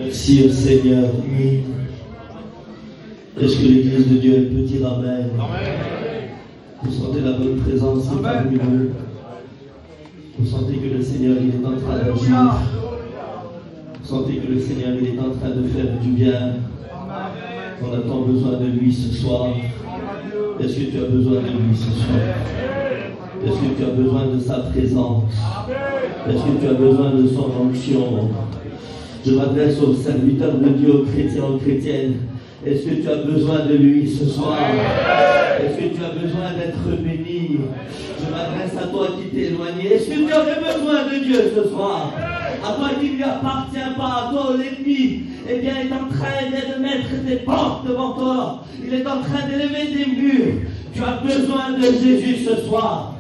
Merci au Seigneur. Est-ce que l'Église de Dieu peut dire Amen? Vous sentez la bonne présence qui est parmi nous. Vous sentez que le Seigneur il est en train d'agir. Vous sentez que le Seigneur il est en train de faire du bien. On a tant besoin de lui ce soir. Est-ce que tu as besoin de lui ce soir? Est-ce que tu as besoin de sa présence? Est-ce que tu as besoin de son onction? Je m'adresse aux serviteurs de Dieu, aux chrétiens, aux chrétiennes. Est-ce que tu as besoin de lui ce soir? Est-ce que tu as besoin d'être béni? Je m'adresse à toi qui t'es éloigné. Est-ce que tu aurais besoin de Dieu ce soir? À toi qui ne lui appartient pas, à toi l'ennemi, eh bien, est en train de mettre des portes devant toi. Il est en train d'élever des murs. Tu as besoin de Jésus ce soir.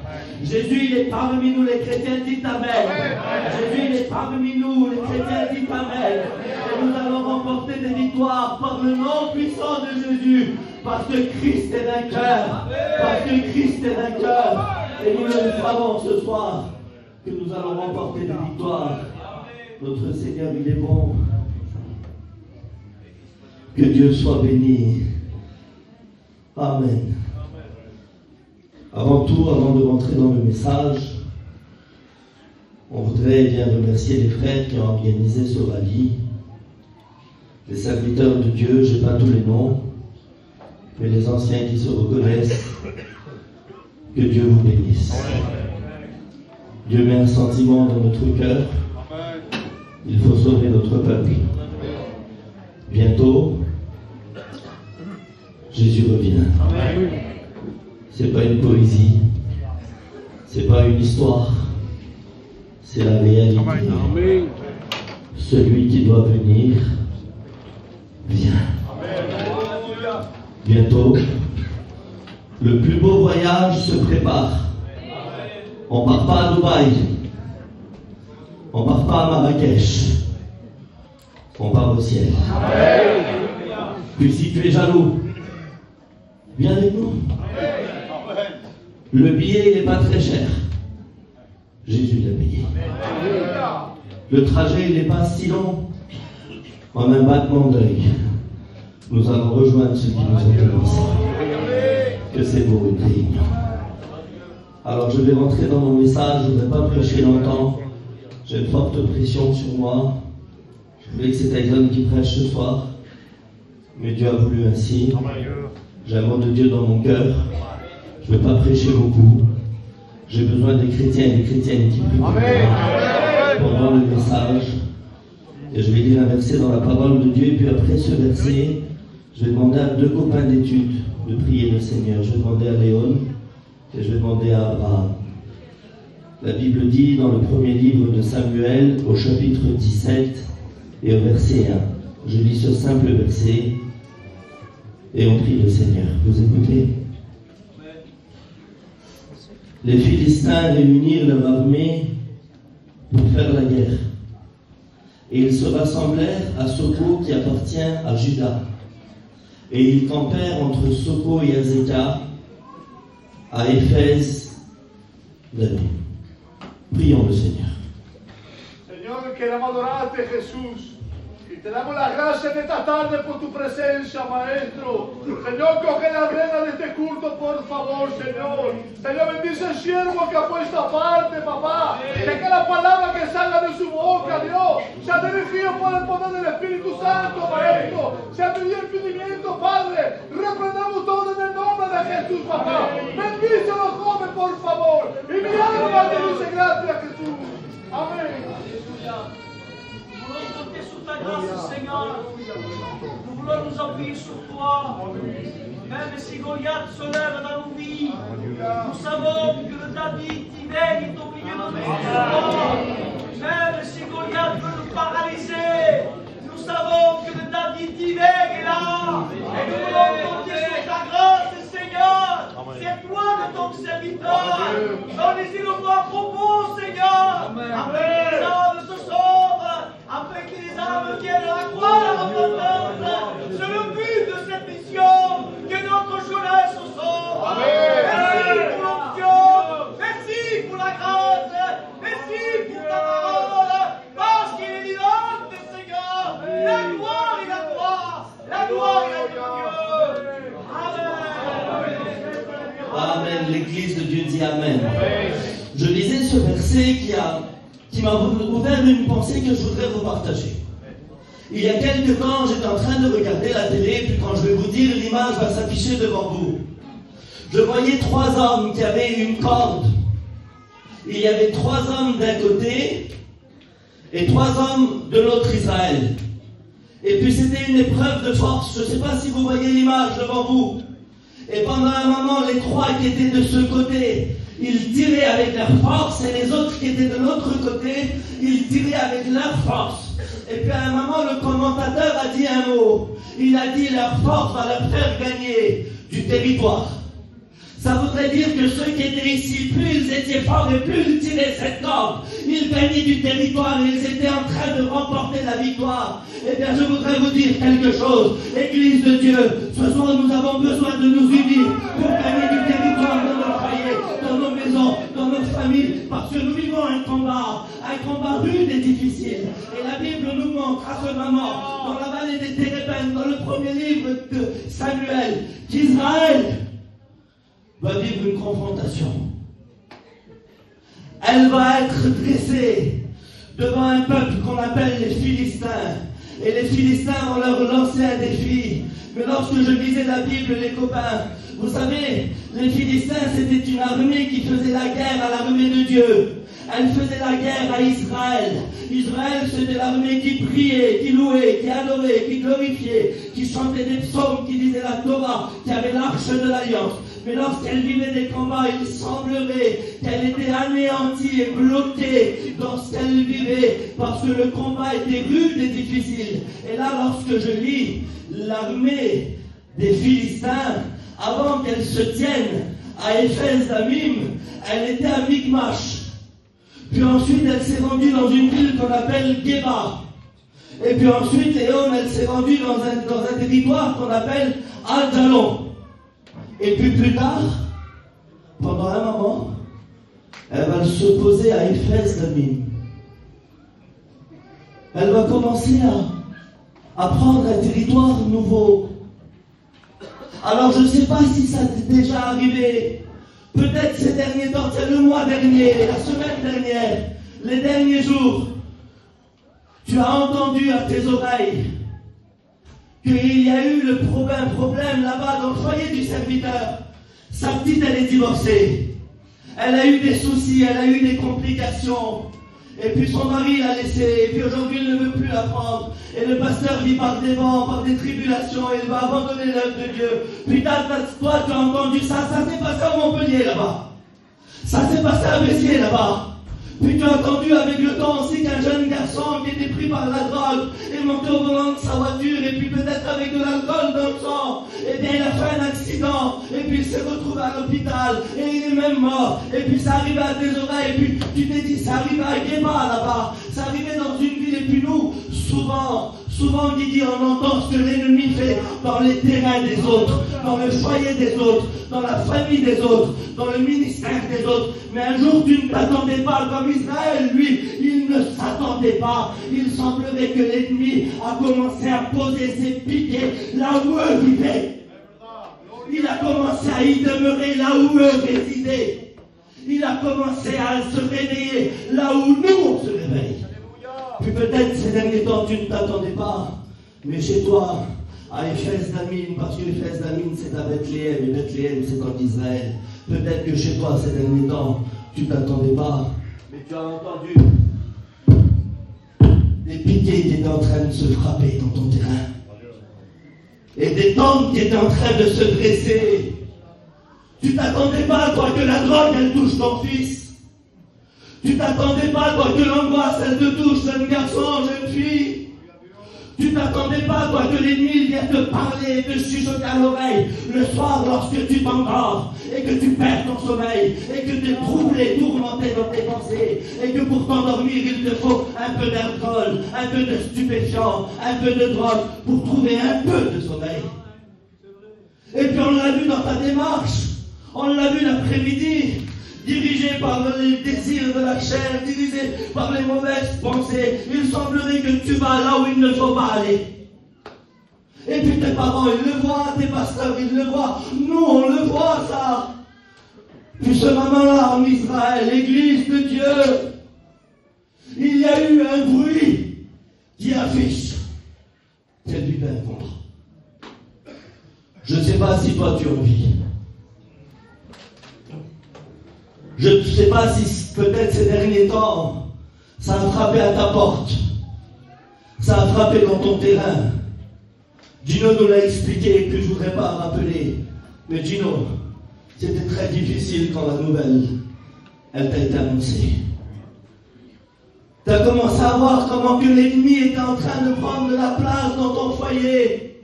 Jésus, il est parmi nous, les chrétiens, dites Amen. Jésus, il est parmi nous, les chrétiens, dites Amen. Et nous allons remporter des victoires par le nom puissant de Jésus. Parce que Christ est vainqueur. Parce que Christ est vainqueur. Et nous le savons ce soir que nous allons remporter des victoires. Notre Seigneur, il est bon. Que Dieu soit béni. Amen. Avant tout, avant de rentrer dans le message, on voudrait bien remercier les frères qui ont organisé ce rallye, les serviteurs de Dieu, je n'ai pas tous les noms, mais les anciens qui se reconnaissent. Que Dieu vous bénisse. Dieu met un sentiment dans notre cœur. Il faut sauver notre peuple. Bientôt, Jésus revient. C'est pas une poésie, c'est pas une histoire, c'est la réalité. Amen. Celui qui doit venir vient. Amen. Bientôt, le plus beau voyage se prépare. On ne part pas à Dubaï, on ne part pas à Marrakech, on part au ciel. Amen. Puis si tu es jaloux, viens avec nous. Le billet, il n'est pas très cher. Jésus l'a payé. Le trajet, il n'est pas si long. En un battement d'œil, nous allons rejoindre ceux qui nous ont commencé. Que c'est beau une réunion. Alors, je vais rentrer dans mon message. Je ne vais pas prêcher longtemps. J'ai une forte pression sur moi. Je voulais que c'est Tyson qui prêche ce soir. Mais Dieu a voulu ainsi. J'ai un mot de Dieu dans mon cœur. Je ne vais pas prêcher beaucoup. J'ai besoin des chrétiens et des chrétiennes qui prient pendant le message. Et je vais lire un verset dans la parole de Dieu. Et puis après ce verset, je vais demander à deux copains d'études de prier le Seigneur. Je vais demander à Léon et je vais demander à Abraham. La Bible dit dans le premier livre de Samuel, au chapitre 17 et au verset 1. Je lis ce simple verset et on prie le Seigneur. Vous écoutez? Les Philistins réunirent leur armée pour faire la guerre. Et ils se rassemblèrent à Soko qui appartient à Juda. Et ils campèrent entre Soko et Azekah, à Éphèse d'Avé. Prions le Seigneur. Señor, queremos adorarte, Jesús. Y te damos las gracias en esta tarde por tu presencia, Maestro. Señor, coge la rienda de este culto, por favor, Señor. Señor, bendice el siervo que ha puesto aparte, papá. Que cada palabra que salga de su boca, Dios, sea dirigido por el poder del Espíritu Santo, Maestro. Sea tu impedimento, Padre. Reprendamos todo en el nombre de Jesús, papá. Bendice a los jóvenes, por favor. Y mi alma te dice gracias, Jesús. Amén. Nous voulons compter sur ta grâce, Seigneur. Nous voulons nous appuyer sur toi. Même si Goliath se lève dans nos vies, nous savons que le David d'Ivène est au milieu de nous. Même si Goliath veut nous paralyser, nous savons que le David d'Ivène est là. Et nous voulons compter sur ta grâce, Seigneur. C'est toi de ton serviteur. Donnez-y le mot à propos, Seigneur. Afin que les âmes se sauvent. Afin que les âmes viennent à la croix de la repentance. C'est le but de cette mission. Que notre jeunesse se sauve. Merci pour l'onction. Merci pour la grâce. Merci pour ta parole. Parce qu'il est vivante, Seigneur. Amen. L'église de Dieu dit Amen. Je lisais ce verset qui m'a ouvert une pensée que je voudrais vous partager. Il y a quelques temps, j'étais en train de regarder la télé, puis quand je vais vous dire, l'image va s'afficher devant vous. Je voyais 3 hommes qui avaient une corde. Il y avait 3 hommes d'un côté et 3 hommes de l'autre Israël. Et puis c'était une épreuve de force. Je ne sais pas si vous voyez l'image devant vous. Et pendant un moment, les 3 qui étaient de ce côté, ils tiraient avec leur force, et les autres qui étaient de l'autre côté, ils tiraient avec leur force. Et puis à un moment, le commentateur a dit un mot. Il a dit leur force va leur faire gagner du territoire. Ça voudrait dire que ceux qui étaient ici, plus ils étaient forts et plus ils tiraient cette corde, ils gagnaient du territoire et ils étaient en train de remporter la victoire. Eh bien, je voudrais vous dire quelque chose. Église de Dieu, ce soir, nous avons besoin de nous unir pour gagner du territoire dans nos foyers, dans nos maisons, dans nos familles, parce que nous vivons un combat rude et difficile. Et la Bible nous montre à ce moment, dans la vallée des Térébènes, dans le premier livre de Samuel, qu'Israël va vivre une confrontation. Elle va être dressée devant un peuple qu'on appelle les Philistins. Et les Philistins vont leur lancer un défi. Mais lorsque je lisais la Bible, les copains, vous savez, les Philistins, c'était une armée qui faisait la guerre à l'armée de Dieu. Elle faisait la guerre à Israël. Israël, c'était l'armée qui priait, qui louait, qui adorait, qui glorifiait, qui chantait des psaumes, qui lisait la Torah, qui avait l'arche de l'Alliance. Mais lorsqu'elle vivait des combats, il semblerait qu'elle était anéantie et bloquée dans ce qu'elle vivait, parce que le combat était rude et difficile. Et là, lorsque je lis l'armée des Philistins, avant qu'elle se tienne à Éphèse-Damim, elle était à Michmash. Puis ensuite, elle s'est rendue dans une ville qu'on appelle Geba. Et puis ensuite, Léon, elle s'est rendue dans un territoire qu'on appelle Adalon. Et puis plus tard, pendant un moment, elle va se poser à Éphèse-Damim. Elle va commencer à prendre un territoire nouveau. Alors je ne sais pas si ça t'est déjà arrivé. Peut-être ces derniers temps, c'est le mois dernier, la semaine dernière, les derniers jours, tu as entendu à tes oreilles qu'il y a eu le problème là-bas dans le foyer du serviteur. Sa petite, elle est divorcée. Elle a eu des soucis, elle a eu des complications. Et puis son mari l'a laissée, et puis aujourd'hui il ne veut plus la prendre. Et le pasteur vit par des vents, par des tribulations, et il va abandonner l'œuvre de Dieu. Puis toi tu as entendu ça s'est passé à Montpellier là-bas. Ça s'est passé à Béziers là-bas. Puis tu as entendu avec le temps aussi qu'un jeune garçon qui était pris par la drogue est monté au volant de sa voiture, et puis peut-être avec de l'alcool dans le sang, et bien il a fait un accident, et puis il s'est retrouvé à l'hôpital, et il est même mort. Et puis ça arrivait à tes oreilles, et puis tu t'es dit ça arrivait à Guéma là-bas, ça arrivait dans une ville. Et puis nous, souvent Guigui, on entend ce que l'ennemi fait dans les terrains des autres, dans le foyer des autres, dans la famille des autres, dans le ministère des autres. Mais un jour tu ne t'attendais pas, comme Israël, lui, il ne s'attendait pas. Il semblerait que l'ennemi a commencé à poser ses piquets là où eux vivaient. Il a commencé à y demeurer là où eux résidaient. Il a commencé à se réveiller là où nous on se réveille. Puis peut-être ces derniers temps tu ne t'attendais pas, mais chez toi, à Éphèse-Damim, parce que Éphèse-Damim c'est à Bethléem, et Bethléem c'est en Israël. Peut-être que chez toi ces derniers temps, tu ne t'attendais pas, mais tu as entendu des piquets qui étaient en train de se frapper dans ton terrain. Et des tentes qui étaient en train de se dresser. Tu t'attendais pas, toi, que la drogue, elle touche ton fils. Tu t'attendais pas, toi, que l'angoisse, elle te touche, jeune garçon, jeune fille. Tu t'attendais pas, toi, que l'ennemi vienne te parler et te chuchoter à l'oreille le soir lorsque tu t'endors et que tu perds ton sommeil et que tu es troublé, tourmenté dans tes pensées et que pour t'endormir, il te faut un peu d'alcool, un peu de stupéfiant, un peu de drogue pour trouver un peu de sommeil. Et puis on l'a vu dans ta démarche, on l'a vu l'après-midi, dirigé par les désirs de la chair, dirigé par les mauvaises pensées. Il semblerait que tu vas là où il ne faut pas aller. Et puis tes parents, ils le voient, tes pasteurs, ils le voient. Nous, on le voit, ça. Puis ce moment-là en Israël, l'église de Dieu, il y a eu un bruit qui affiche. C'est du bien combat. Je ne sais pas si toi tu en vis. Je ne sais pas si peut-être ces derniers temps, ça a frappé à ta porte. Ça a frappé dans ton terrain. Gino nous l'a expliqué, que je ne voudrais pas rappeler. Mais Gino, c'était très difficile quand la nouvelle, elle t'a été annoncée. Tu as commencé à voir comment que l'ennemi était en train de prendre de la place dans ton foyer,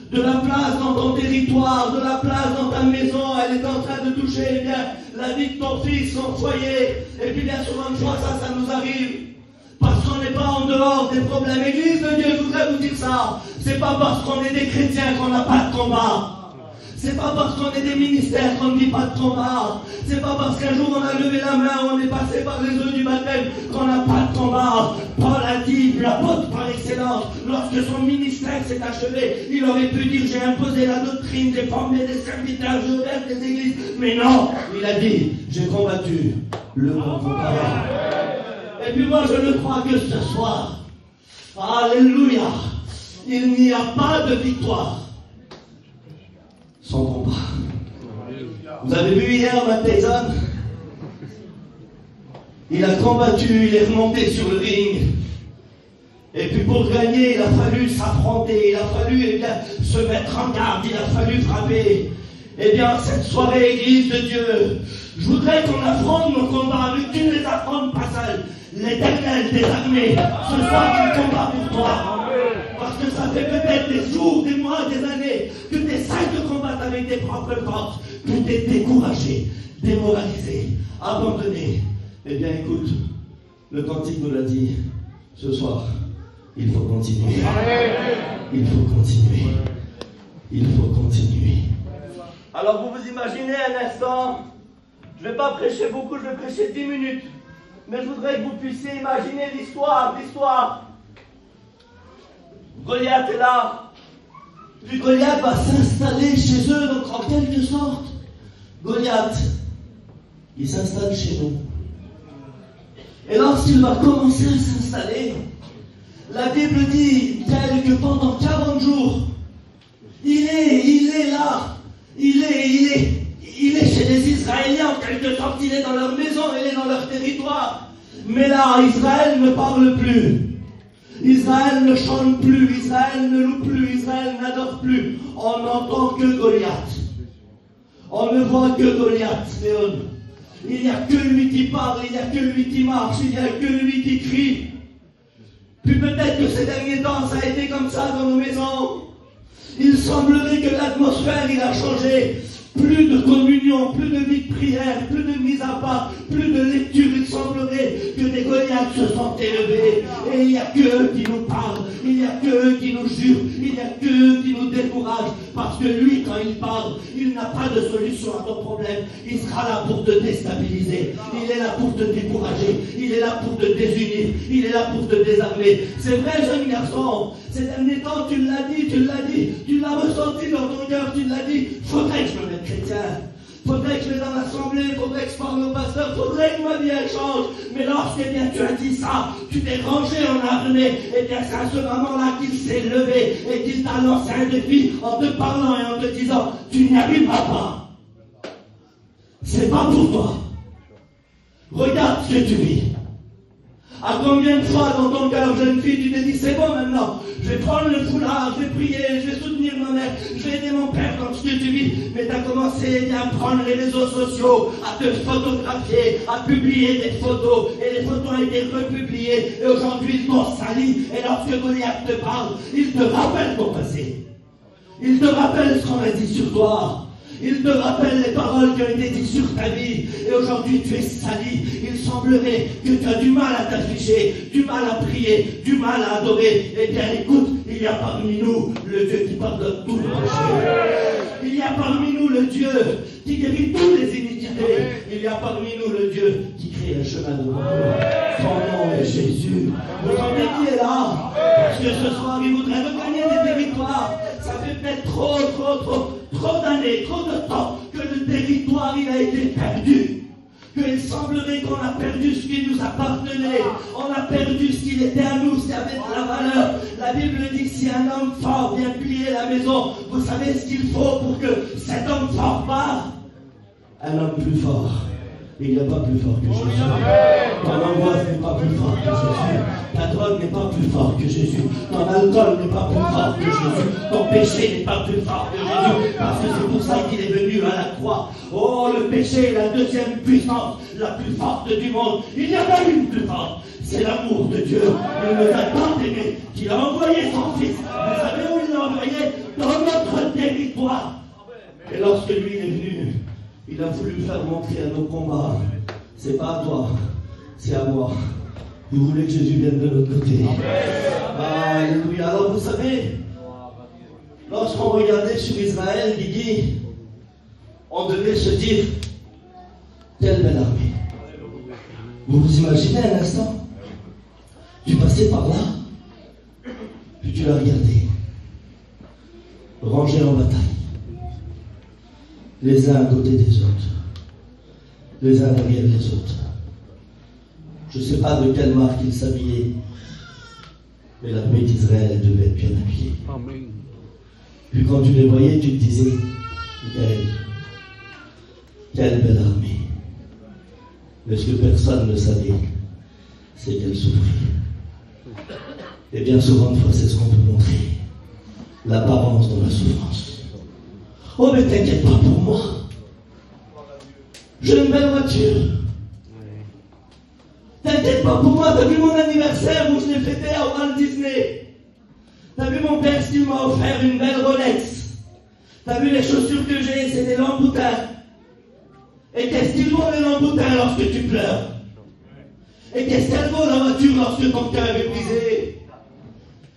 de la place dans ton territoire, de la place dans ta maison. Elle est en train de toucher, eh bien, la vie de ton fils, son foyer. Et puis bien souvent de fois, ça nous arrive. Parce qu'on n'est pas en dehors des problèmes. Église de Dieu, je voudrais vous dire ça. C'est pas parce qu'on est des chrétiens qu'on n'a pas de combat. C'est pas parce qu'on est des ministères qu'on ne vit pas de combat. C'est pas parce qu'un jour on a levé la main ou on est passé par les eaux du baptême qu'on n'a pas de combat. Paul a dit, l'apôtre par excellence, lorsque son ministère s'est achevé, il aurait pu dire, j'ai imposé la doctrine, j'ai formé des serviteurs, j'ai ouvert des églises. Mais non, il a dit, j'ai combattu le bon combat. Et puis moi je ne crois que ce soir, alléluia, il n'y a pas de victoire sans combat. Vous avez vu hier Matt Tyson? Il a combattu, il est remonté sur le ring. Et puis pour gagner, il a fallu s'affronter, il a fallu se mettre en garde, il a fallu frapper. Eh bien, cette soirée, Église de Dieu, je voudrais qu'on affronte nos combats, mais tu ne les affrontes pas seul. L'Éternel des armées, ce soir, il combat pour toi. Parce que ça fait peut-être des jours, des mois, des années que tu essaies de combattre avec tes propres forces, que tu es découragé, démoralisé, abandonné. Eh bien, écoute, le cantique nous l'a dit, ce soir, il faut continuer. Il faut continuer. Il faut continuer. Alors, vous vous imaginez un instant, je ne vais pas prêcher beaucoup, je vais prêcher 10 minutes. Mais je voudrais que vous puissiez imaginer l'histoire. Goliath est là. Puis Goliath va s'installer chez eux, donc en quelque sorte, Goliath, il s'installe chez nous. Et lorsqu'il va commencer à s'installer, la Bible dit tel que pendant 40 jours, il est là, il est chez les Israéliens, en quelque sorte, il est dans leur maison, il est dans leur territoire. Mais là, Israël ne parle plus. Israël ne chante plus, Israël ne loue plus, Israël n'adore plus. On n'entend que Goliath. On ne voit que Goliath, Léon. Il n'y a que lui qui parle, il n'y a que lui qui marche, il n'y a que lui qui crie. Puis peut-être que ces derniers temps, ça a été comme ça dans nos maisons. Il semblerait que l'atmosphère, il a changé. Plus de communion, plus de vie de prière, plus de mise à part, plus de lecture. Il semblerait que des Goliaths se sont élevés. Et il n'y a qu'eux qui nous parlent, il n'y a qu'eux qui nous jurent, il n'y a qu'eux qui nous découragent. Parce que lui, quand il parle, il n'a pas de solution à ton problème. Il sera là pour te déstabiliser. Il est là pour te décourager. Il est là pour te désunir. Il est là pour te désarmer. C'est vrai, jeune garçon. Ces derniers temps, tu l'as dit, tu l'as ressenti dans ton cœur, tu l'as dit. Faudrait que je me mette chrétien. Faudrait que je vais dans l'assemblée, faudrait que je parle au pasteur, faudrait que ma vie elle change. Mais lorsque bien tu as dit ça, tu t'es rangé en armée, et bien c'est à ce moment-là qu'il s'est levé et qu'il t'a lancé un défi en te parlant et en te disant, tu n'y arriveras pas. C'est pas pour toi. Regarde ce que tu vis. À combien de fois dans ton cœur, jeune fille, tu t'es dit, c'est bon maintenant, je vais prendre le foulard, je vais prier, je vais soutenir ma mère, je vais aider mon père dans ce que tu vis. Mais tu as commencé à prendre les réseaux sociaux, à te photographier, à publier des photos, et les photos ont été republiées, et aujourd'hui ils t'ont sali. Et lorsque Goliath te parle, il te rappelle ton passé. Il te rappelle ce qu'on a dit sur toi. Il te rappelle les paroles qui ont été dites sur ta vie. Et aujourd'hui tu es sali. Il semblerait que tu as du mal à t'afficher, du mal à prier, du mal à adorer. Eh bien écoute, il y a parmi nous le Dieu qui pardonne tous nos péchés. Il y a parmi nous le Dieu qui guérit toutes les iniquités. Il y a parmi nous le Dieu qui crée un chemin de mort. Son nom est Jésus. Vous sentez qui est là? Parce que ce soir il voudrait regagner des territoires. territoire. Ça fait peut-être trop d'années, trop de temps que le territoire il a été perdu. Qu'il semblerait qu'on a perdu ce qui nous appartenait. On a perdu ce qu'il était à nous, ce qui avait de la valeur. La Bible dit que si un homme fort vient piller la maison, vous savez ce qu'il faut pour que cet homme fort parte? Un homme plus fort. Il n'y a pas plus fort que Jésus. Ton angoisse n'est pas plus fort que Jésus. Ta drogue n'est pas plus fort que Jésus. Ton alcool n'est pas plus fort que Jésus. Ton péché n'est pas plus fort que Jésus. Parce que c'est pour ça qu'il est venu à la croix. Oh, le péché est la deuxième puissance, la plus forte du monde. Il n'y a pas une plus forte. C'est l'amour de Dieu. Il nous a tant aimés qu'il a envoyé son Fils. Vous savez où il l'a envoyé? Dans notre territoire. Et lorsque lui est venu, il a voulu faire montrer à nos combats, c'est pas à toi, c'est à moi. Vous voulez que Jésus vienne de notre côté. Alléluia. Alors vous savez, lorsqu'on regardait sur Israël, il dit, on devait se dire, quelle belle armée. Vous vous imaginez un instant? Tu passais par là, puis tu l'as regardé, rangé en bataille. Les uns à côté des autres, les uns derrière les autres. Je ne sais pas de quelle marque ils s'habillaient, mais l'armée d'Israël devait être bien habillée. Amen. Puis quand tu les voyais, tu te disais, quelle belle armée. Mais ce que personne ne savait, c'est qu'elle souffrait. Et bien souvent de fois, c'est ce qu'on peut montrer, l'apparence dans la souffrance. Oh, mais t'inquiète pas pour moi. J'ai une belle voiture. T'inquiète pas pour moi. T'as vu mon anniversaire où je l'ai fêté à Walt Disney. T'as vu mon père qui m'a offert une belle Rolex. T'as vu les chaussures que j'ai, c'est des lamboutins. Et qu'est-ce qu'ils vaut les lamboutins lorsque tu pleures? Et qu'est-ce qu'elle vaut la voiture lorsque ton cœur est brisé?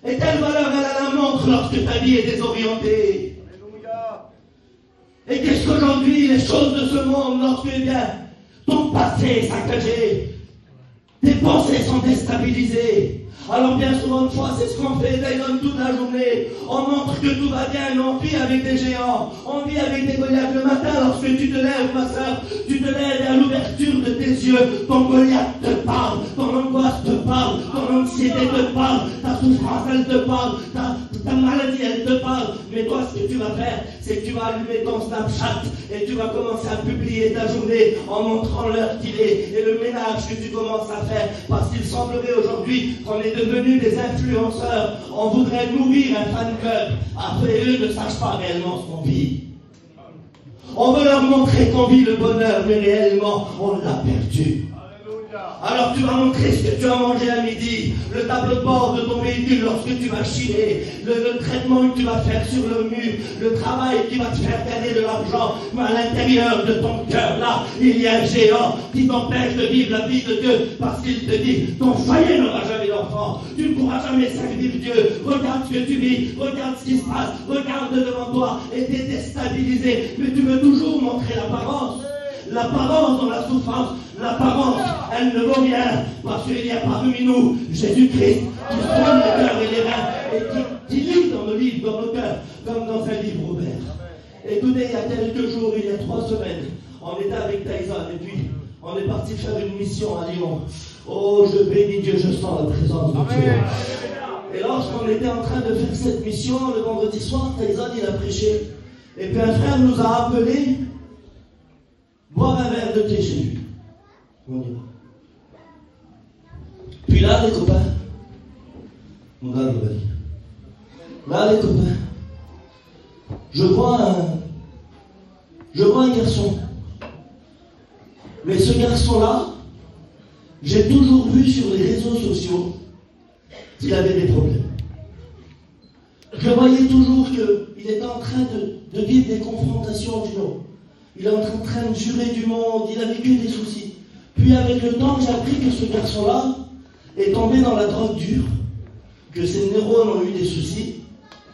Et quelle valeur elle a la montre lorsque ta vie est désorientée? Et qu'est-ce qu'aujourd'hui, les choses de ce monde, lorsque ton passé est saccagé, tes pensées sont déstabilisées. Alors bien souvent de fois, c'est ce qu'on fait Daïdon toute la journée. On montre que tout va bien, mais on vit avec des géants, on vit avec des Goliaths. Le matin, lorsque tu te lèves, ma soeur, tu te lèves et à l'ouverture de tes yeux, ton Goliath te parle, ton angoisse te parle, ton anxiété te parle, ta souffrance elle te parle, ta maladie elle te parle. Mais toi, ce que tu vas faire, c'est que tu vas allumer ton Snapchat et tu vas commencer à publier ta journée en montrant l'heure qu'il est et le ménage que tu commences à faire. Parce qu'il semblerait aujourd'hui qu'on est devenus des influenceurs. On voudrait nourrir un fan club. Après, eux ne sachent pas réellement ce qu'on vit. On veut leur montrer qu'on vit le bonheur, mais réellement, on l'a perdu. Alors tu vas montrer ce que tu as mangé à midi, le tableau de bord de ton véhicule lorsque tu vas chiner, le traitement que tu vas faire sur le mur, le travail qui va te faire gagner de l'argent, mais à l'intérieur de ton cœur, là, il y a un géant qui t'empêche de vivre la vie de Dieu, parce qu'il te dit, ton foyer n'aura jamais d'enfant, tu ne pourras jamais servir Dieu, regarde ce que tu vis, regarde ce qui se passe, regarde devant toi, et t'es déstabilisé, mais tu veux toujours montrer l'apparence. L'apparence dans la souffrance, l'apparence, elle ne vaut rien, parce qu'il y a parmi nous Jésus-Christ qui soigne les cœurs et les reins et qui lit dans nos livres, dans nos cœurs, comme dans un livre ouvert. Écoutez, il y a quelques jours, il y a 3 semaines, on était avec Tyson et puis on est parti faire une mission à Lyon. Oh, je bénis Dieu, je sens la présence de Dieu. Et lorsqu'on était en train de faire cette mission, le vendredi soir, Tyson il a prêché. Et puis un frère nous a appelés. Boire un verre de thé chez lui. On y va. Puis là, les copains, là, les copains, je vois un garçon. Mais ce garçon-là, j'ai toujours vu sur les réseaux sociaux qu'il avait des problèmes. Je voyais toujours qu'il était en train de vivre des confrontations du nom. Il est en train de jurer du monde, il a vécu des soucis. Puis avec le temps, j'ai appris que ce garçon-là est tombé dans la drogue dure, que ses neurones ont eu des soucis,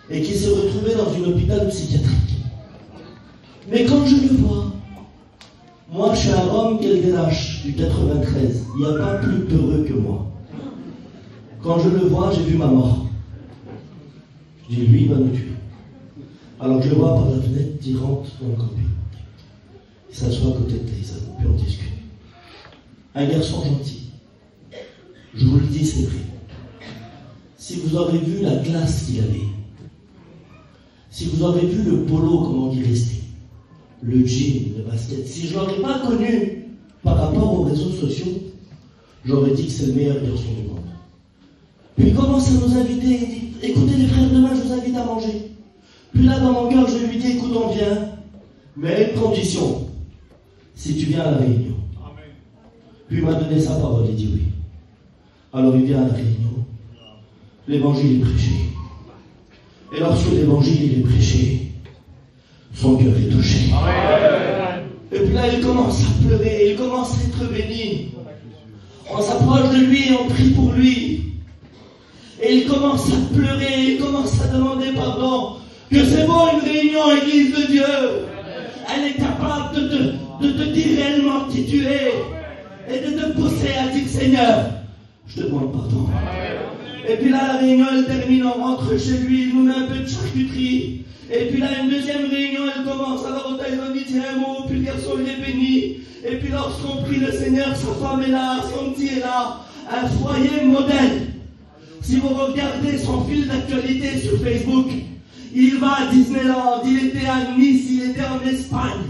et qu'il s'est retrouvé dans une hôpital psychiatrique. Mais quand je le vois, moi je suis un homme Keldenash du 93, il n'y a pas plus peureux que moi. Quand je le vois, j'ai vu ma mort. Je dis, lui, il va nous tuer. Alors je le vois par la fenêtre, il rentre dans le camping. Il s'assoit à côté de Tyson, puis on discute. Un garçon gentil. Je vous le dis, c'est vrai. Si vous aurez vu la classe qu'il avait, si vous aurez vu le polo, comment il restait, le jean, le basket, si je ne l'aurais pas connu par rapport aux réseaux sociaux, j'aurais dit que c'est le meilleur garçon du monde. Puis il commence à nous inviter, il dit, écoutez les frères, demain je vous invite à manger. Puis là dans mon cœur je lui dis, écoute, on vient, mais à une condition, si tu viens à la réunion. Amen. Puis il m'a donné sa parole, il dit oui. Alors il vient à la réunion, l'évangile est prêché. Et lorsque l'évangile est prêché, son cœur est touché. Amen. Et puis là il commence à pleurer, il commence à être béni. On s'approche de lui et on prie pour lui. Et il commence à pleurer, il commence à demander pardon. Que c'est bon une réunion Église de Dieu. Elle est capable de te dire réellement qui tu es. Et de te pousser à dire Seigneur, je te demande pardon. Et puis là la réunion elle termine, on rentre chez lui, il nous met un peu de charcuterie. Et puis là une deuxième réunion elle commence. Alors Tyson dit tiens un mot, puis le garçon il est béni. Et puis lorsqu'on prie le Seigneur, sa femme est là, son petit est là. Un foyer modèle. Si vous regardez son fil d'actualité sur Facebook, il va à Disneyland, il était à Nice, il était en Espagne.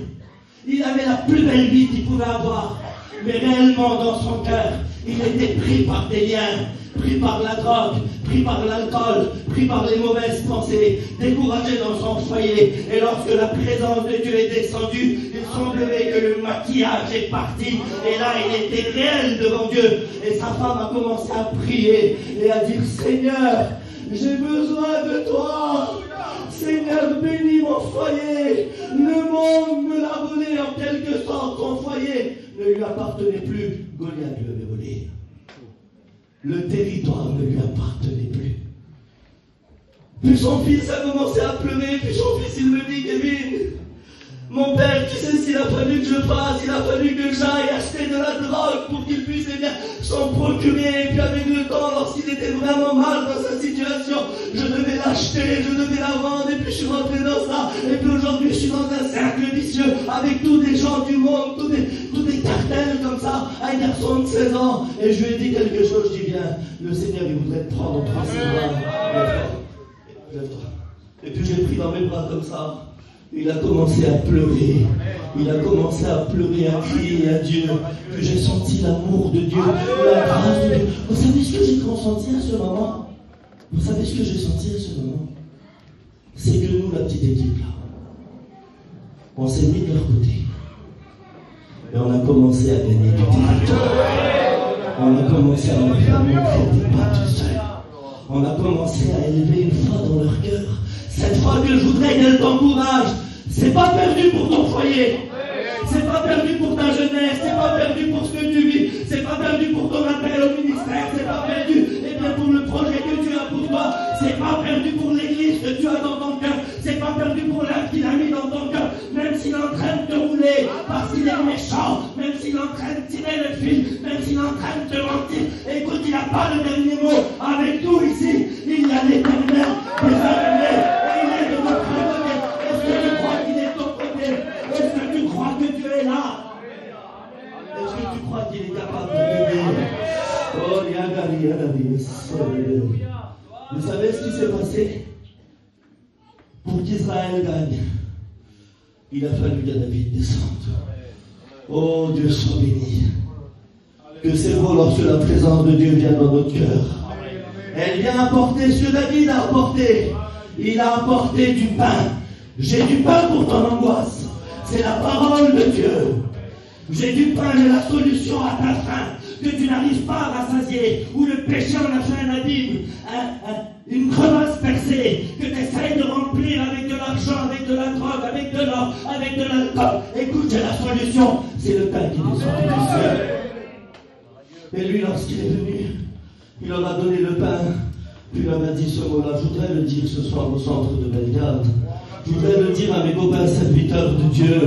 Il avait la plus belle vie qu'il pouvait avoir. Mais réellement dans son cœur, il était pris par des liens, pris par la drogue, pris par l'alcool, pris par les mauvaises pensées, découragé dans son foyer. Et lorsque la présence de Dieu est descendue, il semblerait que le maquillage est parti. Et là, il était réel devant Dieu. Et sa femme a commencé à prier et à dire, Seigneur, j'ai besoin de toi. Seigneur, bénis mon foyer. Le monde me l'a volé en quelque sorte. Son foyer ne lui appartenait plus. Goliath lui avait volé. Le territoire ne lui appartenait plus. Puis son fils a commencé à pleurer. Puis son fils, il me dit, Kevin, mon père, tu sais ce qu'il a fallu que je fasse? Il a fallu que j'aille acheter de la drogue pour qu'il puisse s'en procurer. Et puis avec le temps, lorsqu'il était vraiment mal dans sa situation, je devais l'acheter, je devais la vendre. Et puis je suis rentré dans ça. Et puis aujourd'hui, je suis dans un cercle vicieux avec tous des gens du monde, tous des cartels comme ça. Un garçon de 16 ans. Et je lui ai dit quelque chose. Je dis bien, le Seigneur, il voudrait te prendre entre ses bras. Lève-toi. Et puis je l'ai pris dans mes bras comme ça. Il a commencé à pleurer. Il a commencé à pleurer, à crier à Dieu. Puis j'ai senti l'amour de Dieu, la grâce de Dieu. Vous savez ce que j'ai ressenti à ce moment? Vous savez ce que j'ai senti à ce moment? C'est que nous, la petite équipe là, on s'est mis de leur côté. Et on a commencé à gagner du territoire. On a commencé à leur faire montrer que t'es pas tout seul. On a commencé à élever une foi dans leur cœur. Cette foi que je voudrais qu'elle t'encourage, c'est pas perdu pour ton foyer, c'est pas perdu pour ta jeunesse, c'est pas perdu pour ce que tu vis, c'est pas perdu pour ton appel au ministère, c'est pas perdu et bien pour le projet que tu as pour toi, c'est pas perdu pour l'église que tu as dans ton cœur, c'est pas perdu pour l'œuvre qu'il a mis dans ton cœur, même s'il est en train de te rouler, parce qu'il est méchant, même s'il est en train de tirer le fil, même s'il est en train de te mentir. Écoute, il n'a pas le dernier mot. Avec nous ici, il y a l'Éternel des armées. Est-ce que tu crois qu'il est de ton côté? Est-ce que tu crois que Dieu est là? Est-ce que tu crois qu'il est capable de t'aider? Oh, vous savez ce qui s'est passé? Pour qu'Israël gagne, il a fallu que David descende. Oh, Dieu soit béni. Que c'est beau lorsque la présence de Dieu vient dans notre cœur. Elle vient apporter ce que David a apporté. Il a apporté du pain. J'ai du pain pour ton angoisse. C'est la parole de Dieu. J'ai du pain, j'ai la solution à ta faim que tu n'arrives pas à rassasier, où le péché en a fait un abîme, une crevasse percée, que tu essayes de remplir avec de l'argent, avec de la drogue, avec de l'or, avec de l'alcool. Écoute, j'ai la solution, c'est le pain qui descend du ciel. Et lui, lorsqu'il est venu, il leur a donné le pain, puis il leur a dit ce mot-là. Je voudrais le dire ce soir au centre de Bellegarde. Je Je voudrais le dire à mes copains serviteurs de Dieu.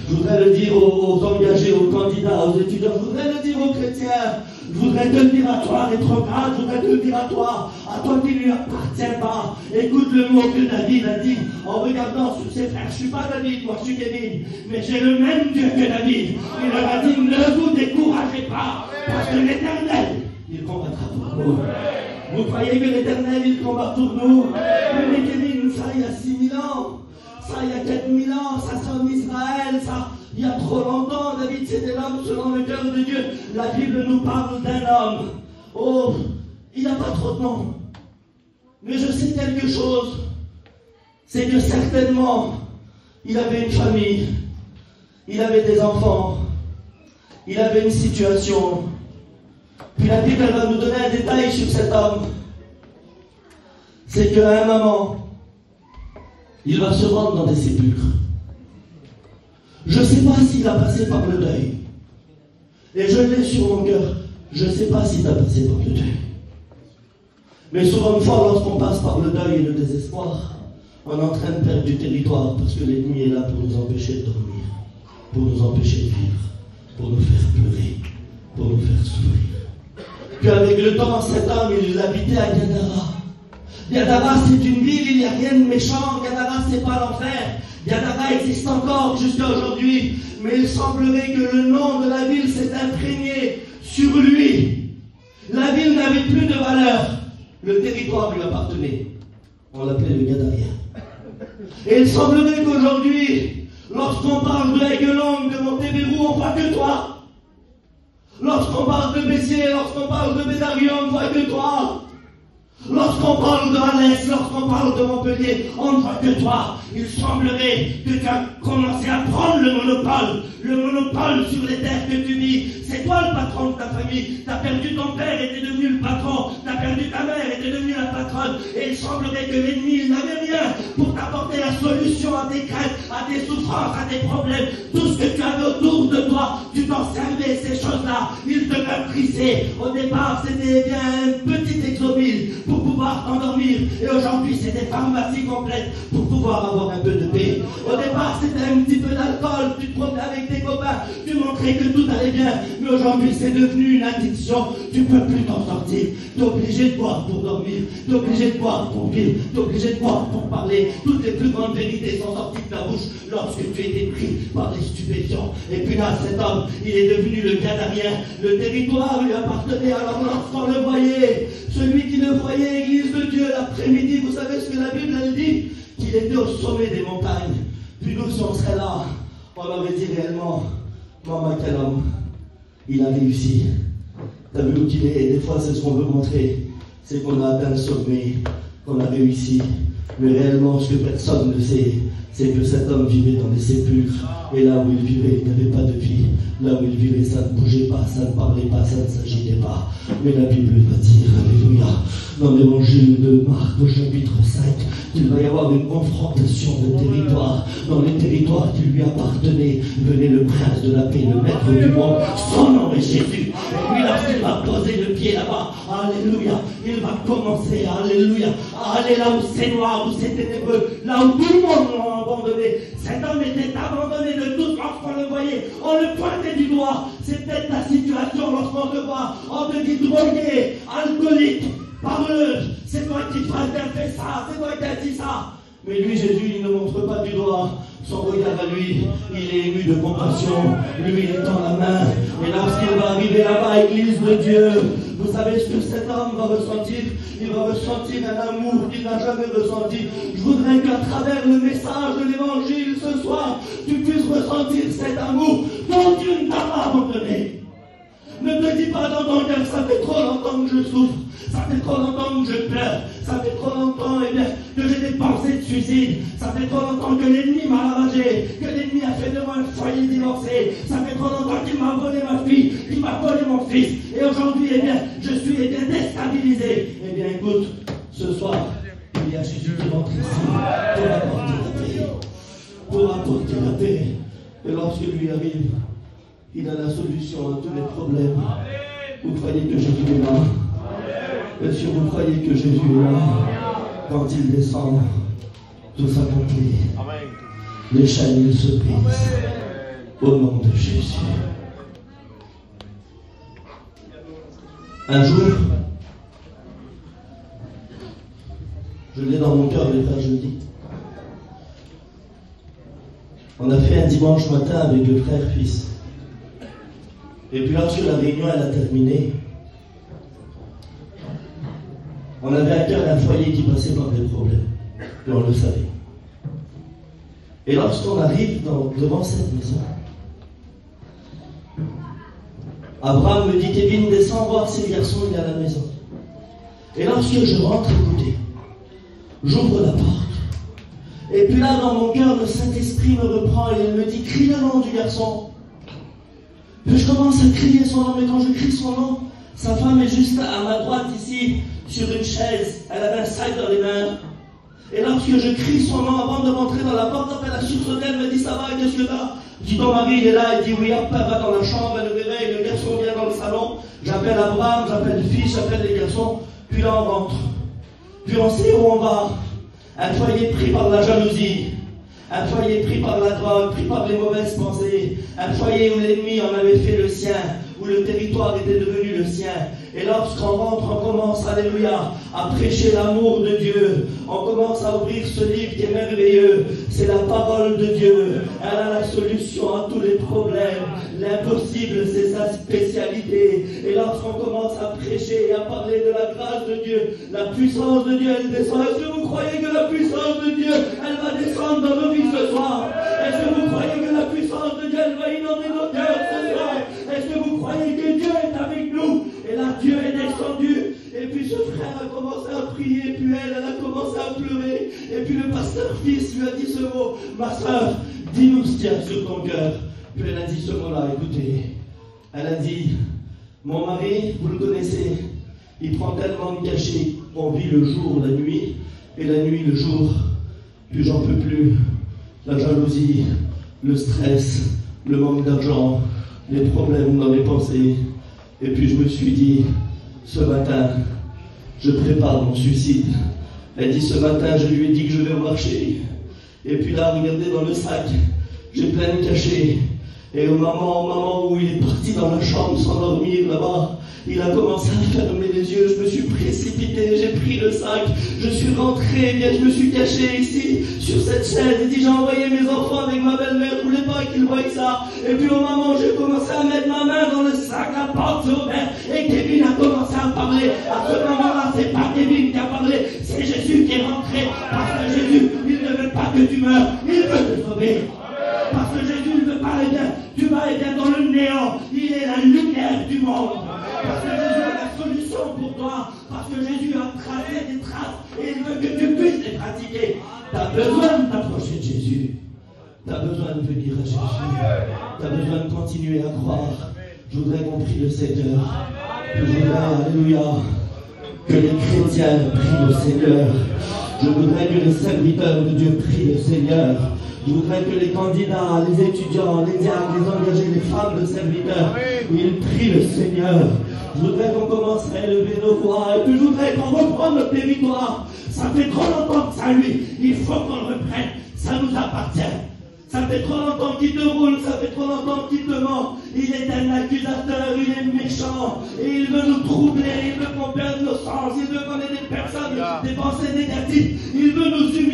Je voudrais le dire aux engagés, aux candidats, aux étudiants. Je voudrais le dire aux chrétiens. Je voudrais te le dire à toi, rétrograde. Je voudrais te le dire à toi qui ne lui appartient pas. Écoute le mot que David a dit en regardant sur ses frères. Je ne suis pas David, moi je suis Kevin. Mais j'ai le même Dieu que David. Il leur a dit, ne vous découragez pas. Parce que l'Éternel, il combattra pour nous. Vous croyez que l'Éternel, il combat pour nous? Mais Kevin, ça il y a 6000 ans. Ça il y a 4000 ans. Ça c'est en Israël. Ça, il y a trop longtemps. David, c'était l'homme selon le cœur de Dieu. La Bible nous parle d'un homme. Oh, il n'a pas trop de nom. Mais je sais quelque chose. C'est que certainement, il avait une famille. Il avait des enfants. Il avait une situation. Puis la Bible elle va nous donner un détail sur cet homme. C'est qu'à un moment, il va se rendre dans des sépulcres. Je ne sais pas s'il a passé par le deuil. Et je l'ai sur mon cœur. Je ne sais pas s'il a passé par le deuil. Mais souvent une fois, lorsqu'on passe par le deuil et le désespoir, on est en train de perdre du territoire parce que l'ennemi est là pour nous empêcher de dormir, pour nous empêcher de vivre, pour nous faire pleurer, pour nous faire souffrir. Puis avec le temps, cet homme, il habitait à Gadara. Gadara, c'est une ville, il n'y a rien de méchant. Gadara, c'est pas l'enfer. Gadara existe encore jusqu'à aujourd'hui. Mais il semblerait que le nom de la ville s'est imprégné sur lui. La ville n'avait plus de valeur. Le territoire lui appartenait. On l'appelait le Gadarien. Et il semblerait qu'aujourd'hui, lorsqu'on parle de Aiglon, de Montebérou, on voit que toi. Lorsqu'on parle de Béziers, lorsqu'on parle de Bédarion, on ne voit que toi. Lorsqu'on parle de Alès, lorsqu'on parle de Montpellier, on ne voit que toi. Il semblerait que tu as commencé à prendre le monopole sur les terres que tu vis. C'est toi le patron de ta famille. Tu as perdu ton père et tu es devenu le patron. Tu as perdu ta mère et tu es devenue la patronne. Et il semblerait que l'ennemi n'avait rien pour t'apporter la solution à tes craintes, à tes souffrances, à tes problèmes. Tout ce que tu avais autour de toi, tu t'en servais, ces choses-là. Il te meurtrissait. Au départ, c'était bien un petit exomile pour pouvoir t'endormir. Et aujourd'hui, c'est des pharmacies complètes pour pouvoir avoir un peu de paix. Au départ, c'était un petit peu d'alcool. Tu te promenais avec tes copains. Tu montrais que tout allait bien. Mais aujourd'hui, c'est devenu une addiction. Tu ne peux plus t'en sortir. Tu es obligé de boire pour dormir. Tu es obligé de boire pour vivre. Tu es obligé de boire pour parler. Toutes les plus grandes vérités sont sorties de ta bouche lorsque tu étais pris par les stupéfiants. Et puis là, cet homme, il est devenu le Gadarien. Le territoire lui appartenait. Alors lorsqu'on le voyait, celui qui le voyait, Église de Dieu, l'après-midi, vous savez ce que la Bible elle dit? Qu'il était au sommet des montagnes. Puis nous, si on serait là, on aurait dit réellement, maman, quel homme, il a réussi. T'as vu où qu'il est? Et des fois, c'est ce qu'on veut montrer. C'est qu'on a atteint le sommet, qu'on a réussi. Mais réellement, ce que personne ne sait, c'est que cet homme vivait dans des sépulcres. Et là où il vivait, il n'avait pas de vie. Là où il vivait, ça ne bougeait pas, ça ne parlait pas, ça ne s'agitait pas. Mais la Bible va dire, alléluia, dans l'évangile de Marc au chapitre 5, qu'il va y avoir une confrontation de territoire. Dans les territoires qui lui appartenaient, venait le prince de la paix, le maître du monde. Son nom est Jésus. Et lui, lorsqu'il va poser le pied là-bas, alléluia, il va commencer, alléluia, à aller là où c'est noir, où c'est ténébreux, là où tout le monde l'a abandonné. Cet homme était abandonné de tous lorsqu'on le voyait. On le pointait du doigt. C'est peut-être ta situation lorsqu'on te voit. On te dit drogué, alcoolique, parleuse. C'est toi qui as fait ça, c'est toi qui as dit ça. Mais lui, Jésus, il ne montre pas du doigt. Son regard à lui, il est ému de compassion. Lui, il étend la main. Et lorsqu'il va arriver là-bas, Église de Dieu, vous savez ce que cet homme va ressentir? Il va ressentir un amour qu'il n'a jamais ressenti. Je voudrais qu'à travers le message de l'Évangile ce soir, tu puisses ressentir cet amour dont Dieu ne t'a pas abandonné. Ne te dis pas dans ton cœur, ça fait trop longtemps que je souffre. Ça fait trop longtemps que je pleure. Ça fait trop longtemps que j'ai des pensées de suicide. Ça fait trop longtemps que l'ennemi m'a ravagé. Que l'ennemi a fait de moi un foyer divorcé. Ça fait trop longtemps qu'il m'a volé ma fille. Qu'il m'a volé mon fils. Et aujourd'hui, je suis déstabilisé. Eh bien, écoute, ce soir, il y a Jésus qui rentre ici pour apporter la paix. Pour apporter la paix. Et lorsque lui arrive, il a la solution à tous les problèmes. Vous croyez que Jésus est là? Est-ce que vous croyez que Jésus est là? Quand il descend tout s'accomplit. Les chaînes se brisent. Au nom de Jésus. Un jour, je l'ai dans mon cœur, les frères, je le dis. On a fait un dimanche matin avec le frère-fils. Et puis lorsque la réunion elle a terminé, on avait à cœur un foyer qui passait par des problèmes. Et on le savait. Et lorsqu'on arrive devant cette maison, Abraham me dit, Kevin, descends voir si le garçon il est à la maison. Et lorsque je rentre écouter, j'ouvre la porte. Et puis là, dans mon cœur, le Saint-Esprit me reprend et il me dit, crie le nom du garçon. Puis je commence à crier son nom, mais quand je crie son nom, sa femme est juste à ma droite ici, sur une chaise. Elle avait un sac dans les mains. Et lorsque je crie son nom avant de rentrer dans la porte, elle a sursauté, elle me dit, ça va, qu'est-ce que t'as? Je dis, ton mari, il est là, il dit, oui, hop, elle va dans la chambre, elle le réveille, le garçon vient dans le salon. J'appelle Abraham, j'appelle le fils, j'appelle les garçons. Puis là, on rentre. Puis on sait où on va. Un foyer pris par la jalousie. Un foyer pris par la drogue, pris par les mauvaises pensées. Un foyer où l'ennemi en avait fait le sien, où le territoire était devenu le sien. Et lorsqu'on rentre, on commence, alléluia, à prêcher l'amour de Dieu. On commence à ouvrir ce livre qui est merveilleux. C'est la parole de Dieu. Elle a la solution à tous les problèmes. L'impossible, c'est sa spécialité. Et lorsqu'on commence à prêcher et à parler de la grâce de Dieu, la puissance de Dieu, elle descend. Est-ce que vous croyez que la puissance de Dieu, elle va descendre dans nos vies ce soir? Est-ce que vous croyez que la puissance de Dieu, elle va inonder nos cœurs ce soir? Est-ce que vous croyez que Dieu est avec nous? Et là, Dieu est descendu. Et puis ce frère a commencé à prier. Et puis elle a commencé à pleurer. Et puis le pasteur-fils lui a dit ce mot. Ma soeur, dis-nous ce qu'il y a sur ton cœur. Puis elle a dit ce mot-là, écoutez. Elle a dit, mon mari, vous le connaissez, il prend tellement de cachets. On vit le jour, la nuit. Et la nuit, le jour. Puis j'en peux plus. La jalousie, le stress, le manque d'argent, les problèmes dans les pensées. Et puis je me suis dit, ce matin, je prépare mon suicide. Elle dit, ce matin, je lui ai dit que je vais voir chérie. Et puis là, regardez dans le sac, j'ai plein de cachets. Et au moment où il est parti dans la chambre s'endormir là-bas, il a commencé à fermer les yeux. Je me suis précipité, j'ai pris le sac, je suis rentré, bien je me suis caché ici, sur cette chaise. Et dit, j'ai envoyé mes enfants avec ma belle-mère, je voulais pas qu'ils voient ça. Et puis au moment où j'ai commencé à mettre ma main dans le sac, la porte s'est ouverte et Kevin a commencé à parler. À ce moment-là, c'est pas Kevin qui a parlé, c'est Jésus qui est rentré. Parce que Jésus, il ne veut pas que tu meurs, il veut te sauver. Parce que Jésus ne veut pas aider, tu vas aider dans le néant. Il est la lumière du monde. Parce que Jésus a la solution pour toi. Parce que Jésus a tracé des traces et il veut que tu puisses les pratiquer. Tu as besoin de t'approcher de Jésus. Tu as besoin de venir à Jésus. Tu as besoin de continuer à croire. Je voudrais qu'on prie le Seigneur. Je voudrais, alléluia, que les chrétiens prient le Seigneur. Je voudrais que les serviteurs de Dieu prient le Seigneur. Je voudrais que les candidats, les étudiants, les diacres, les engagés, les femmes de serviteurs, ils prient le Seigneur. Je voudrais qu'on commence à élever nos voix. Et puis je voudrais qu'on reprenne notre territoire. Ça fait trop longtemps que ça lui. Il faut qu'on le reprenne. Ça nous appartient. Ça fait trop longtemps qu'il te roule, ça fait trop longtemps qu'il te ment. Il est un accusateur, il est méchant. Et il veut nous troubler, il veut qu'on perde nos sens. Il veut qu'on ait des personnes, des pensées négatives. Il veut nous humilier.